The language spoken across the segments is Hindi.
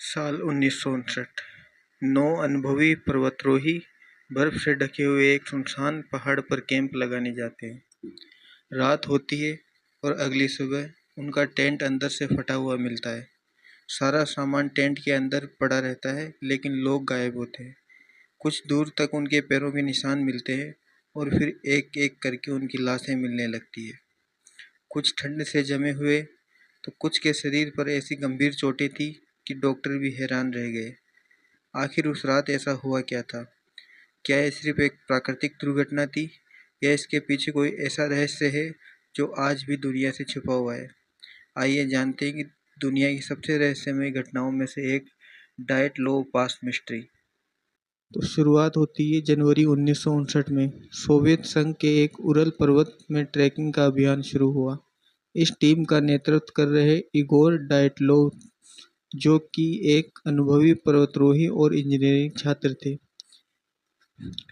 साल 1959। 9 अनुभवी पर्वतारोही बर्फ से ढके हुए एक सुनसान पहाड़ पर कैंप लगाने जाते हैं। रात होती है और अगली सुबह उनका टेंट अंदर से फटा हुआ मिलता है। सारा सामान टेंट के अंदर पड़ा रहता है, लेकिन लोग गायब होते हैं। कुछ दूर तक उनके पैरों के निशान मिलते हैं और फिर एक एक करके उनकी लाशें मिलने लगती है। कुछ ठंड से जमे हुए तो कुछ के शरीर पर ऐसी गंभीर चोटें थी कि डॉक्टर भी हैरान रह गए। आखिर उस रात ऐसा हुआ क्या था? क्या यह सिर्फ एक प्राकृतिक दुर्घटना थी, या इसके पीछे कोई ऐसा रहस्य है जो आज भी दुनिया से छुपा हुआ है? आइए जानते हैं कि दुनिया की सबसे रहस्यमय घटनाओं में से एक, डाइट लो पास मिस्ट्री। तो शुरुआत होती है जनवरी 1959 में। सोवियत संघ के एक उरल पर्वत में ट्रैकिंग का अभियान शुरू हुआ। इस टीम का नेतृत्व कर रहे इगोर डाइटलोव, जो कि एक अनुभवी पर्वतारोही और इंजीनियरिंग छात्र थे।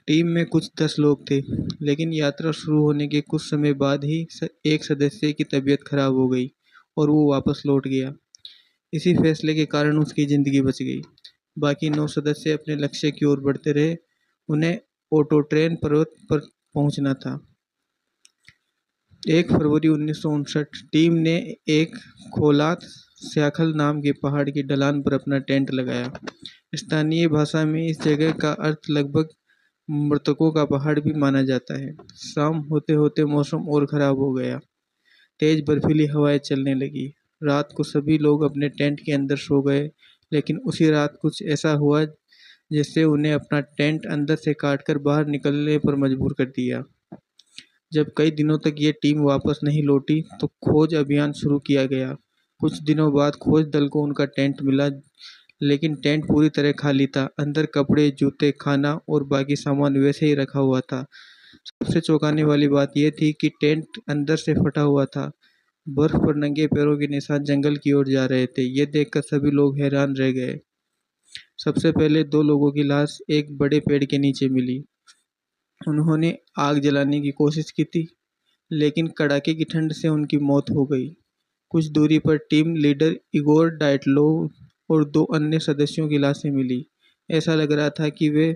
टीम में कुछ 10 लोग थे, लेकिन यात्रा शुरू होने के कुछ समय बाद ही एक सदस्य की तबीयत खराब हो गई और वो वापस लौट गया। इसी फैसले के कारण उसकी ज़िंदगी बच गई। बाकी 9 सदस्य अपने लक्ष्य की ओर बढ़ते रहे। उन्हें ओटोट्रेन पर्वत पर पहुंचना था। 1 फरवरी 1959 टीम ने एक खोलात स्याखल नाम के पहाड़ की ढलान पर अपना टेंट लगाया। स्थानीय भाषा में इस जगह का अर्थ लगभग मृतकों का पहाड़ भी माना जाता है। शाम होते होते मौसम और खराब हो गया। तेज बर्फीली हवाएं चलने लगी। रात को सभी लोग अपने टेंट के अंदर सो गए, लेकिन उसी रात कुछ ऐसा हुआ जिससे उन्हें अपना टेंट अंदर से काटकर बाहर निकलने पर मजबूर कर दिया। जब कई दिनों तक ये टीम वापस नहीं लौटी, तो खोज अभियान शुरू किया गया। कुछ दिनों बाद खोज दल को उनका टेंट मिला, लेकिन टेंट पूरी तरह खाली था। अंदर कपड़े, जूते, खाना और बाकी सामान वैसे ही रखा हुआ था। सबसे चौंकाने वाली बात यह थी कि टेंट अंदर से फटा हुआ था। बर्फ पर नंगे पैरों के निशान जंगल की ओर जा रहे थे। ये देखकर सभी लोग हैरान रह गए। सबसे पहले 2 लोगों की लाश एक बड़े पेड़ के नीचे मिली। उन्होंने आग जलाने की कोशिश की थी, लेकिन कड़ाके की ठंड से उनकी मौत हो गई। कुछ दूरी पर टीम लीडर इगोर डाइटलोव और 2 अन्य सदस्यों की लाशें मिली। ऐसा लग रहा था कि वे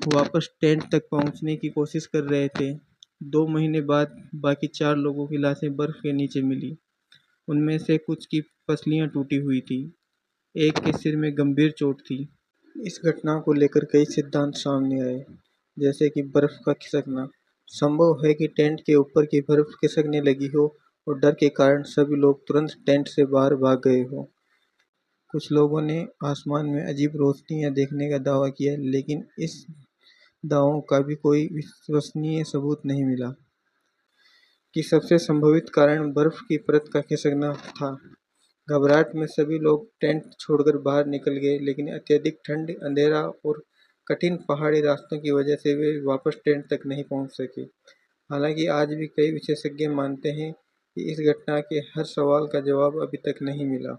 वापस टेंट तक पहुंचने की कोशिश कर रहे थे। 2 महीने बाद बाकी 4 लोगों की लाशें बर्फ के नीचे मिली। उनमें से कुछ की पसलियां टूटी हुई थी। एक के सिर में गंभीर चोट थी। इस घटना को लेकर कई सिद्धांत सामने आए, जैसे कि बर्फ का खिसकना। संभव है कि टेंट के ऊपर की बर्फ खिसकने लगी हो और डर के कारण सभी लोग तुरंत टेंट से बाहर भाग गए हों। कुछ लोगों ने आसमान में अजीब रोशनियां देखने का दावा किया, लेकिन इस दावों का भी कोई विश्वसनीय सबूत नहीं मिला कि सबसे संभावित कारण बर्फ की परत का खिसकना था। घबराहट में सभी लोग टेंट छोड़कर बाहर निकल गए, लेकिन अत्यधिक ठंड, अंधेरा और कठिन पहाड़ी रास्तों की वजह से वे वापस टेंट तक नहीं पहुंच सके। हालांकि आज भी कई विशेषज्ञ मानते हैं कि इस घटना के हर सवाल का जवाब अभी तक नहीं मिला।